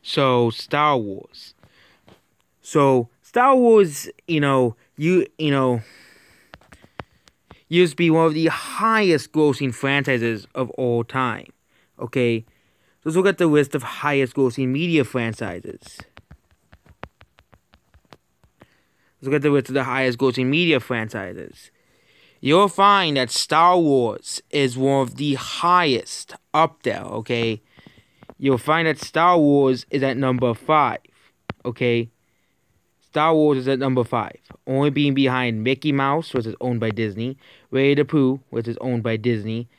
So Star Wars. So Star Wars, used to be one of the highest grossing franchises of all time. Okay? So let's look at the list of highest grossing media franchises. Let's look at the list of the highest grossing media franchises. You'll find that Star Wars is one of the highest up there, okay? You'll find that Star Wars is at number 5, okay? Star Wars is at number 5, only being behind Mickey Mouse, which is owned by Disney, Winnie the Pooh, which is owned by Disney,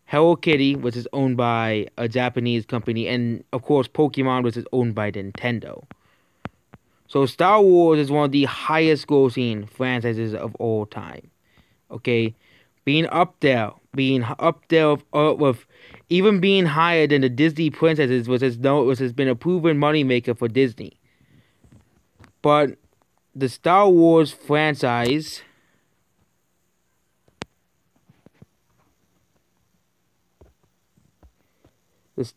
Hello Kitty, which is owned by a Japanese company, and of course Pokemon, which is owned by Nintendo. So Star Wars is one of the highest grossing franchises of all time. Okay, being up there with even being higher than the Disney princesses, which has been a proven moneymaker for Disney. But the Star Wars franchise is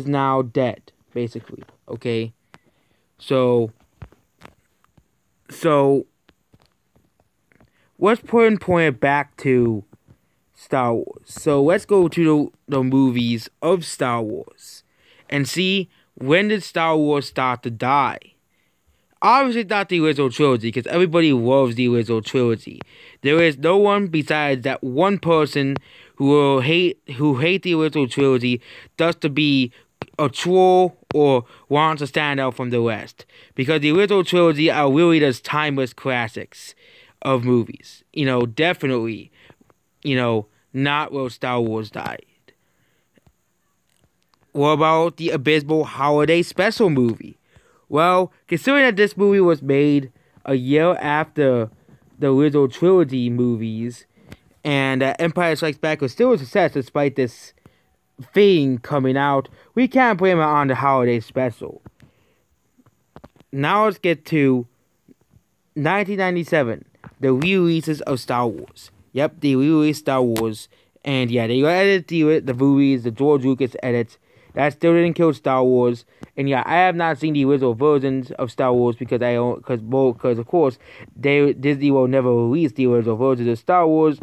now dead, basically. Okay, so let's point it back to Star Wars. So let's go to the movies of Star Wars and see, when did Star Wars start to die? Obviously not the original trilogy, because everybody loves the original trilogy. There is no one besides that one person who hate the original trilogy just to be a troll or wants to stand out from the rest. Because the original trilogy are really just timeless classics of movies. Definitely, not where Star Wars died. What about the abysmal holiday special movie? Well, considering that this movie was made a year after the original trilogy movies, and that Empire Strikes Back was still a success despite this thing coming out, we can't blame it on the holiday special. Now let's get to 1997, the re-releases of Star Wars. Yep, they re-released Star Wars, and yeah, they edited the movies, the George Lucas edits. That still didn't kill Star Wars. And yeah, I have not seen the original versions of Star Wars because of course Disney will never release the original versions of Star Wars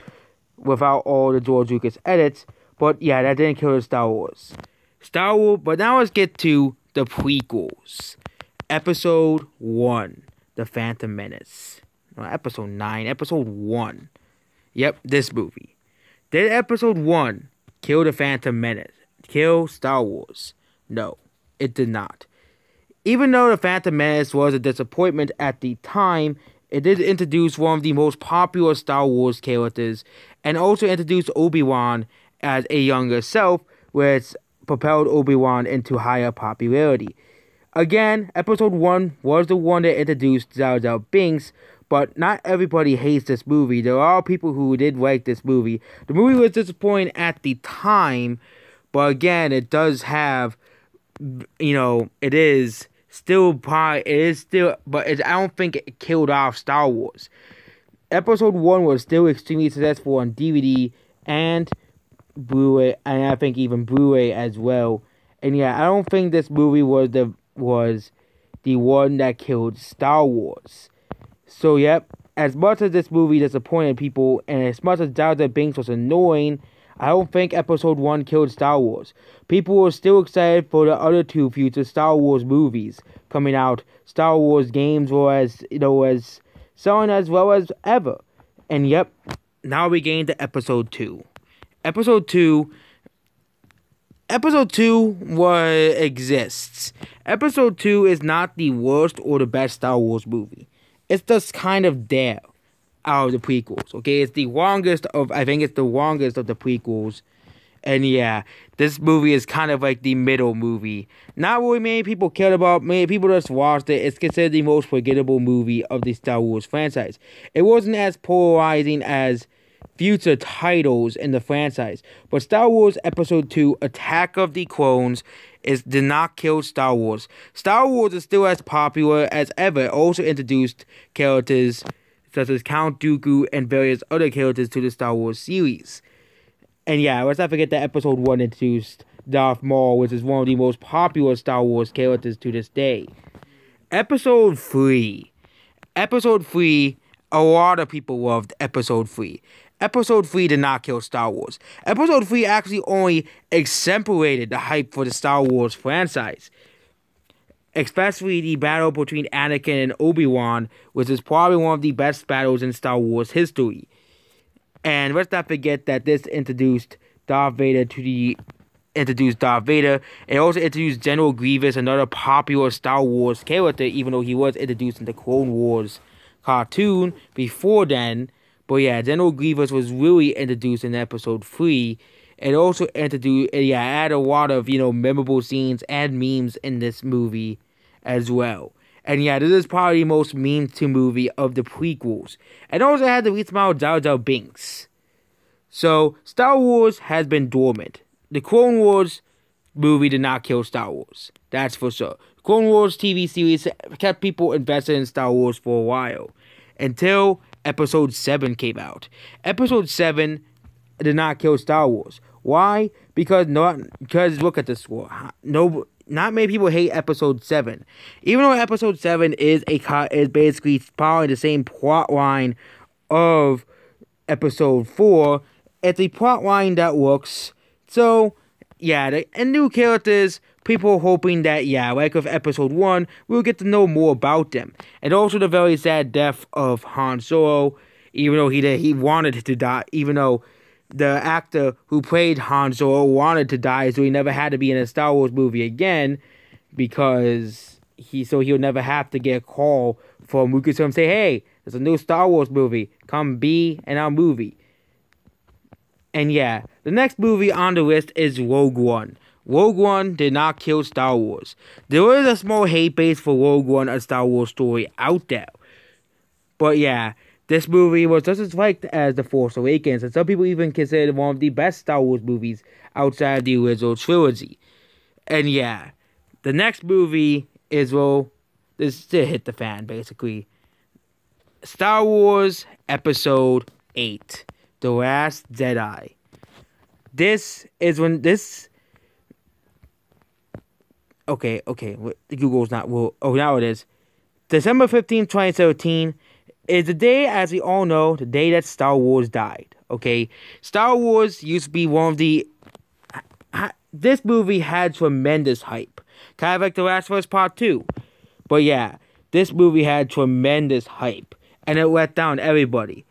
without all the George Lucas edits. But yeah, that didn't kill Star Wars. But now let's get to the prequels. Episode 1, The Phantom Menace. No, Episode 9, Episode 1. Yep, this movie. Did Episode 1 kill The Phantom Menace? Kill Star Wars? No, it did not. Even though The Phantom Menace was a disappointment at the time, it did introduce one of the most popular Star Wars characters, and also introduced Obi-Wan as a younger self, which propelled Obi-Wan into higher popularity. Again, Episode 1 was the one that introduced Jar Jar Binks, but not everybody hates this movie. There are people who did like this movie. The movie was disappointing at the time, but again, it does have, it is still, but I don't think it killed off Star Wars. Episode 1 was still extremely successful on DVD and Blu-ray, and I think even Blu-ray as well. And yeah, I don't think this movie was the one that killed Star Wars. So yep, as much as this movie disappointed people, and as much as Jar Jar Binks was annoying, I don't think Episode 1 killed Star Wars. People were still excited for the other 2 future Star Wars movies coming out. Star Wars games were as selling as well as ever. And yep, now we get into Episode 2. Episode 2 exists. Episode 2 is not the worst or the best Star Wars movie. It's just kind of there out of the prequels, okay? It's the longest of the prequels. And yeah, this movie is kind of like the middle movie. Not really many people cared about. Many people just watched it. It's considered the most forgettable movie of the Star Wars franchise. It wasn't as polarizing as future titles in the franchise. But Star Wars Episode 2, Attack of the Clones, did not kill Star Wars. Star Wars is still as popular as ever. It also introduced characters such as Count Dooku and various other characters to the Star Wars series. And yeah, let's not forget that Episode 1 introduced Darth Maul, which is one of the most popular Star Wars characters to this day. Episode 3. Episode 3, a lot of people loved Episode 3. Episode 3 did not kill Star Wars. Episode 3 actually only accentuated the hype for the Star Wars franchise. Especially the battle between Anakin and Obi-Wan, which is probably one of the best battles in Star Wars history. And let's not forget that this introduced Darth Vader. It also introduced General Grievous, another popular Star Wars character, even though he was introduced in the Clone Wars cartoon before then. But yeah, General Grievous was really introduced in Episode 3. It also introduced, added a lot of, memorable scenes and memes in this movie as well. And yeah, this is probably the most meme-to movie of the prequels. It also had the recent amount of Jar Jar Binks. So, Star Wars has been dormant. The Clone Wars movie did not kill Star Wars. That's for sure. Clone Wars TV series kept people invested in Star Wars for a while. Until Episode 7 came out. Episode 7 did not kill Star Wars. Why? Because look at this war. Not many people hate Episode 7. Even though Episode 7 is basically probably the same plot line of Episode 4, it's a plot line that works. So, yeah, and new characters, people are hoping that, like with Episode 1, we'll get to know more about them. And also the very sad death of Han Solo, even though he wanted to die, even though the actor who played Han Solo wanted to die, so he never had to be in a Star Wars movie again, because he'll never have to get a call from Lucasfilm say, hey, there's a new Star Wars movie, come be in our movie. And yeah, the next movie on the list is Rogue One. Rogue One did not kill Star Wars. There is a small hate base for Rogue One, a Star Wars story out there. But yeah, this movie was just as liked as The Force Awakens, and some people even consider it one of the best Star Wars movies outside of the original trilogy. And yeah, the next movie is, this hit the fan, basically. Star Wars Episode 8, The Last Jedi. Okay, Google's not, now it is. December 15th, 2017, is the day, as we all know, the day that Star Wars died, okay? Star Wars used to be one of the... This movie had tremendous hype. Kind of like The Last of Us Part 2. But yeah, this movie had tremendous hype. And it let down everybody.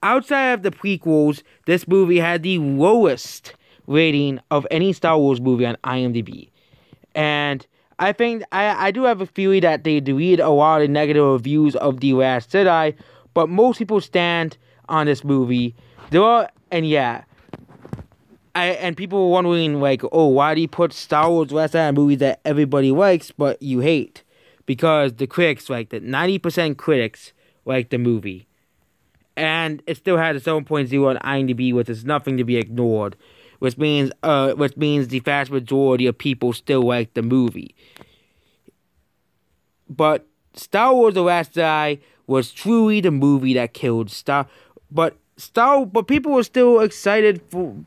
Outside of the prequels, this movie had the lowest rating of any Star Wars movie on IMDb. And I think, I do have a theory that they deleted a lot of negative reviews of The Last Jedi, but most people stand on this movie. And people were wondering, like, oh, why do you put Star Wars Last Jedi in movies that everybody likes, but you hate? Because the critics liked it. 90% critics liked the movie. And it still had a 7.0 on IMDb, which is nothing to be ignored. Which means the vast majority of people still like the movie. But Star Wars: The Last Jedi was truly the movie that killed But people were still excited for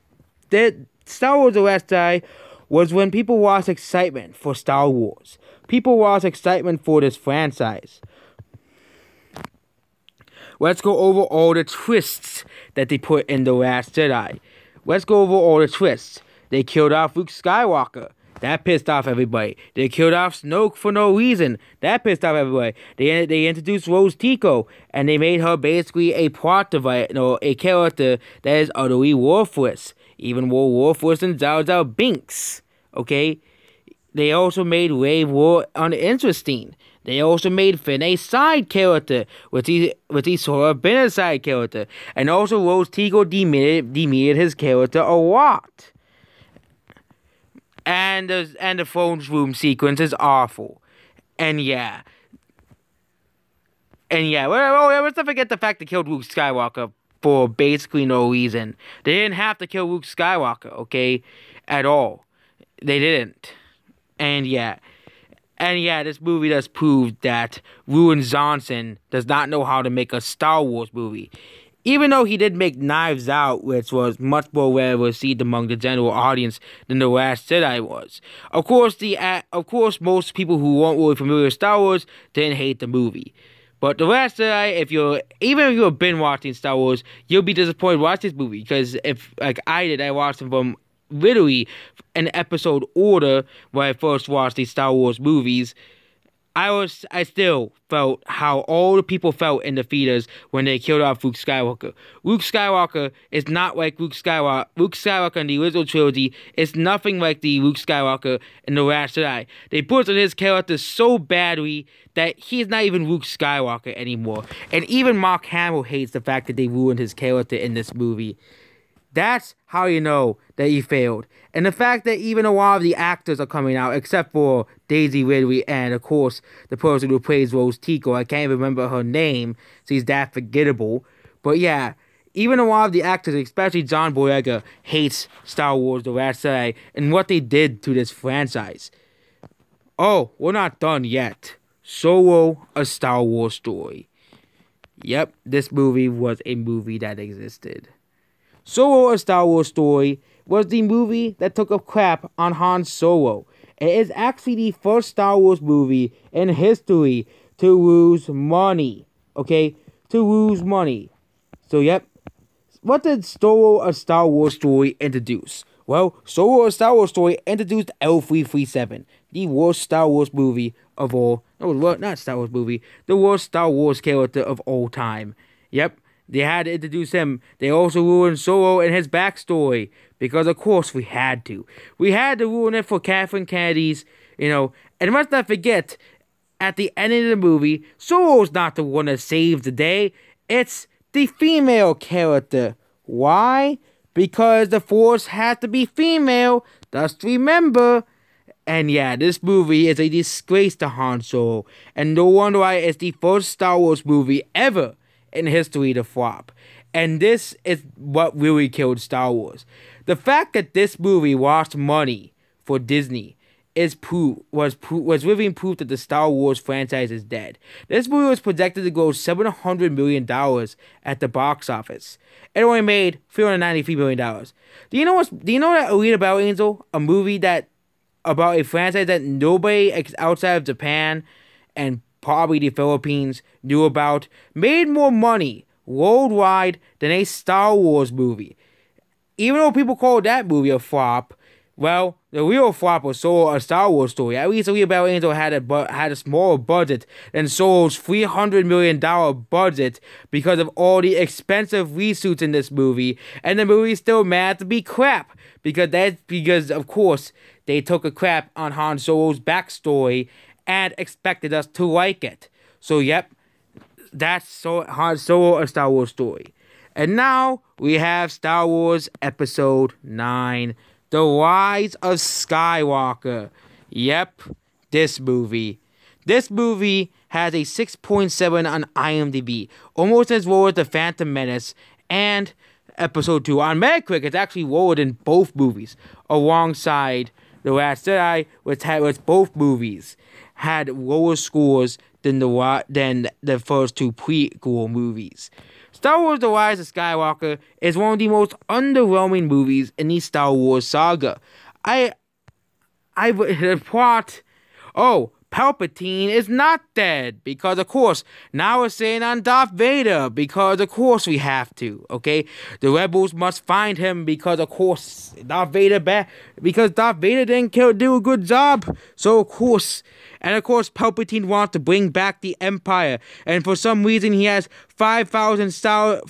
that. Star Wars: The Last Jedi was when people lost excitement for Star Wars. People lost excitement for this franchise. Let's go over all the twists that they put in The Last Jedi. Let's go over all the twists. They killed off Luke Skywalker. That pissed off everybody. They killed off Snoke for no reason. That pissed off everybody. They introduced Rose Tico, and they made her basically a plot device, a character that is utterly worthless. Even more worthless than Jar Jar Binks. Okay? They also made Rey uninteresting. They also made Finn a side character, which he sort of been a side character. And also Rose Tico demeaned his character a lot. And the phone room sequence is awful. And yeah. Let's not forget the fact they killed Luke Skywalker for basically no reason. They didn't have to kill Luke Skywalker, okay? At all. They didn't. And yeah, this movie does prove that Rian Johnson does not know how to make a Star Wars movie. Even though he did make Knives Out, which was much more well received among the general audience than The Last Jedi was. Of course, most people who weren't really familiar with Star Wars didn't hate the movie. But The Last Jedi, even if you've been watching Star Wars, you'll be disappointed watching this movie. Because if, like I did, I watched them from literally an episode order when I first watched these Star Wars movies. I still felt how all the people felt in the theaters when they killed off Luke Skywalker. Luke Skywalker is not like Luke Skywalker. Luke Skywalker in the original trilogy is nothing like the Luke Skywalker in The Last Jedi. They butchered his character so badly that he's not even Luke Skywalker anymore. And even Mark Hamill hates the fact that they ruined his character in this movie. That's how you know that he failed. And the fact that even a lot of the actors are coming out, except for Daisy Ridley and, of course, the person who plays Rose Tico. I can't even remember her name. She's that forgettable. But yeah, even a lot of the actors, especially John Boyega, hates Star Wars The Last Jedi and what they did to this franchise. Oh, we're not done yet. Solo, a Star Wars story. Yep, this movie was a movie that existed. Solo, a Star Wars story, was the movie that took a crap on Han Solo. It is actually the first Star Wars movie in history to lose money. Okay? To lose money. So, yep. What did Solo, a Star Wars story introduce? Well, Solo, a Star Wars story introduced L337, the worst Star Wars movie of all. No, not Star Wars movie. The worst Star Wars character of all time. Yep. They had to introduce him. They also ruined Solo and his backstory. Because, of course, we had to. We had to ruin it for Kathleen Kennedy's, And let's not forget, at the end of the movie, Solo's not the one that saves the day. It's the female character. Why? Because the Force had to be female. Just remember. And yeah, this movie is a disgrace to Han Solo. And no wonder why it's the first Star Wars movie ever in history to flop. And this is what really killed Star Wars. The fact that this movie lost money for Disney was living proof that the Star Wars franchise is dead. This movie was projected to gross $700 million at the box office. It only made $393 million. Do you know that Alita Battle Angel, a movie about a franchise that nobody outside of Japan and probably the Philippines knew about, made more money worldwide than a Star Wars movie. Even though people call that movie a flop, well, the real flop was Solo, a Star Wars story. At least Alita Battle Angel had a smaller budget than Solo's $300 million budget because of all the expensive reshoots in this movie, and the movie's still mad to be crap because of course they took a crap on Han Solo's backstory and expected us to like it. So yep, that's Han Solo, a Star Wars story. And now we have Star Wars Episode 9, The Rise of Skywalker. Yep, this movie. This movie has a 6.7 on IMDb, almost as low as The Phantom Menace and Episode 2. On Metacritic, it's actually lower than both movies, alongside The Last Jedi, which both movies had lower scores than the first two prequel movies. Star Wars The Rise of Skywalker is one of the most underwhelming movies in the Star Wars saga. The plot, Palpatine is not dead, because of course, now we're saying on Darth Vader, because of course we have to, okay? The rebels must find him, because of course, Darth Vader didn't do a good job, so of course, Palpatine wants to bring back the Empire, and for some reason he has 5,000 Star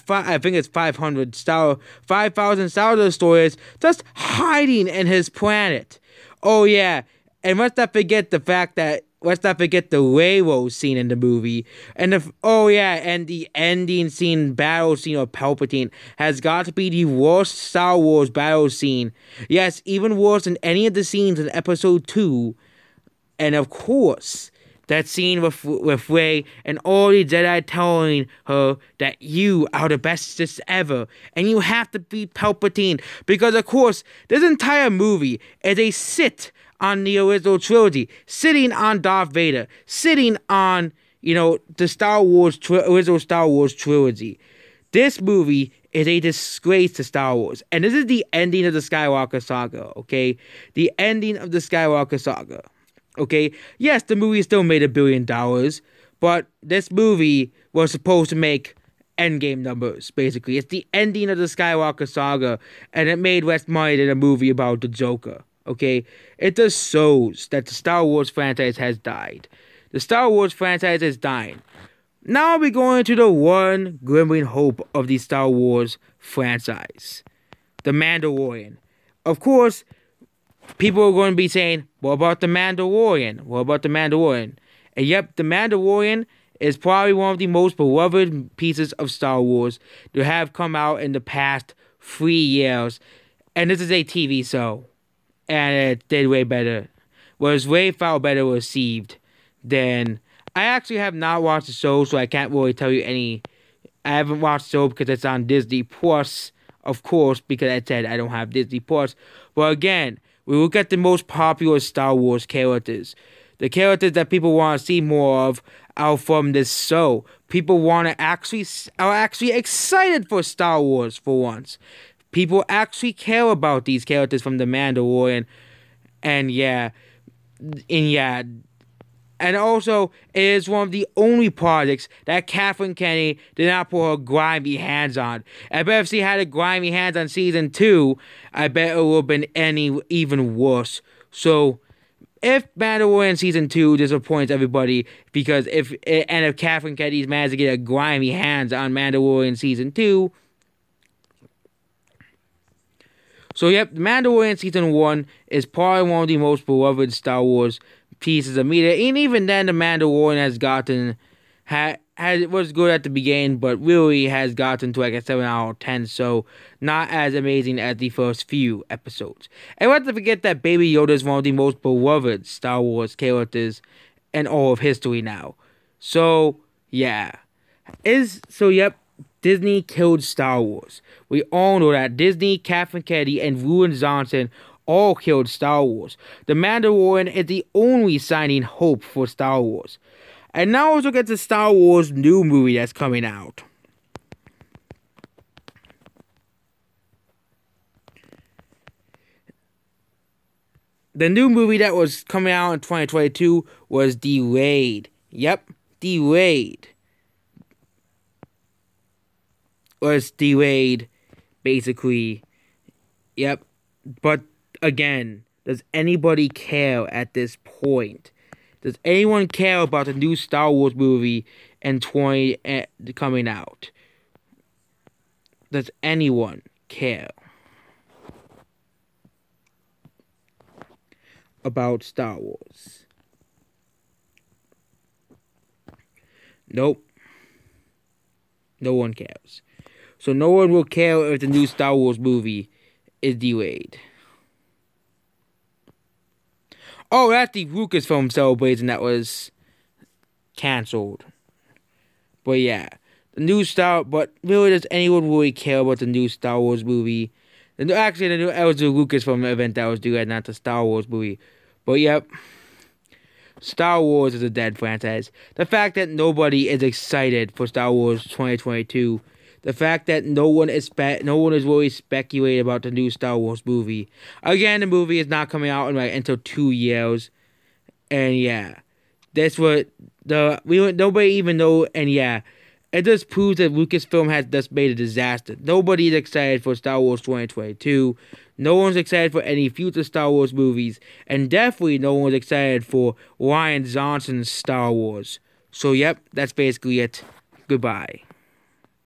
Destroyers just hiding in his planet. Oh yeah, and let's not forget the railroad scene in the movie. And the ending scene, battle scene of Palpatine has got to be the worst Star Wars battle scene. Yes, even worse than any of the scenes in Episode 2. And of course, that scene with Rey and all the Jedi telling her that you are the bestest ever, and you have to beat Palpatine, because of course, this entire movie is a sit on the original trilogy, sitting on Darth Vader, sitting on, the original Star Wars trilogy. This movie is a disgrace to Star Wars. And this is the ending of the Skywalker saga, okay? The ending of the Skywalker saga, okay? Yes, the movie still made $1 billion, but this movie was supposed to make Endgame numbers, basically. It's the ending of the Skywalker saga, and it made less money than a movie about the Joker, okay? It just shows that the Star Wars franchise has died. The Star Wars franchise is dying. Now we're going to the one glimmering hope of the Star Wars franchise. The Mandalorian. Of course, people are going to be saying, what about the Mandalorian? What about the Mandalorian? And yep, the Mandalorian is probably one of the most beloved pieces of Star Wars to have come out in the past 3 years. And this is a TV show. And it did way better. Was way far better received than... I actually have not watched the show, so I can't really tell you any... I haven't watched the show because it's on Disney Plus, of course, because I said I don't have Disney Plus. But again, we look at the most popular Star Wars characters. The characters that people want to see more of are from this show. People are actually excited for Star Wars for once. People actually care about these characters from The Mandalorian. And yeah... And also, it is one of the only projects that Kathleen Kennedy did not put her grimy hands on. I bet if she had her grimy hands on season 2, I bet it would have been even worse. So, if Mandalorian season 2 disappoints everybody, because if Kathleen Kennedy's managed to get her grimy hands on Mandalorian season 2... So, yep, Mandalorian season 1 is probably one of the most beloved Star Wars pieces of media, and even then the Mandalorian was good at the beginning, but really has gotten to like a 7 out of 10, so not as amazing as the first few episodes. And let's not forget that Baby Yoda is one of the most beloved Star Wars characters in all of history now. So yeah, yep, Disney killed Star Wars. We all know that. Disney, Kathleen Kennedy, and Rian Johnson all killed Star Wars. The Mandalorian is the only shining hope for Star Wars. And now let's look at the Star Wars new movie that's coming out. The new movie that was coming out in 2022 was delayed. Yep, delayed. Was delayed, basically. Yep, but again, does anybody care at this point? Does anyone care about the new Star Wars movie coming out? Does anyone care about Star Wars? Nope. No one cares. So no one will care if the new Star Wars movie is delayed. Oh, that's the Lucasfilm celebration that was cancelled. But yeah, but really, does anyone really care about the new Star Wars movie? Actually, it was the Lucasfilm event that was delayed, not the Star Wars movie. But yep, Star Wars is a dead franchise. The fact that nobody is excited for Star Wars 2022. The fact that no one is really speculating about the new Star Wars movie. Again, the movie is not coming out until 2 years, and yeah, that's what nobody even know. And yeah, it just proves that Lucasfilm has just made a disaster. Nobody's excited for Star Wars 2022. No one's excited for any future Star Wars movies, and definitely no one's excited for Rian Johnson's Star Wars. So yep, that's basically it. Goodbye.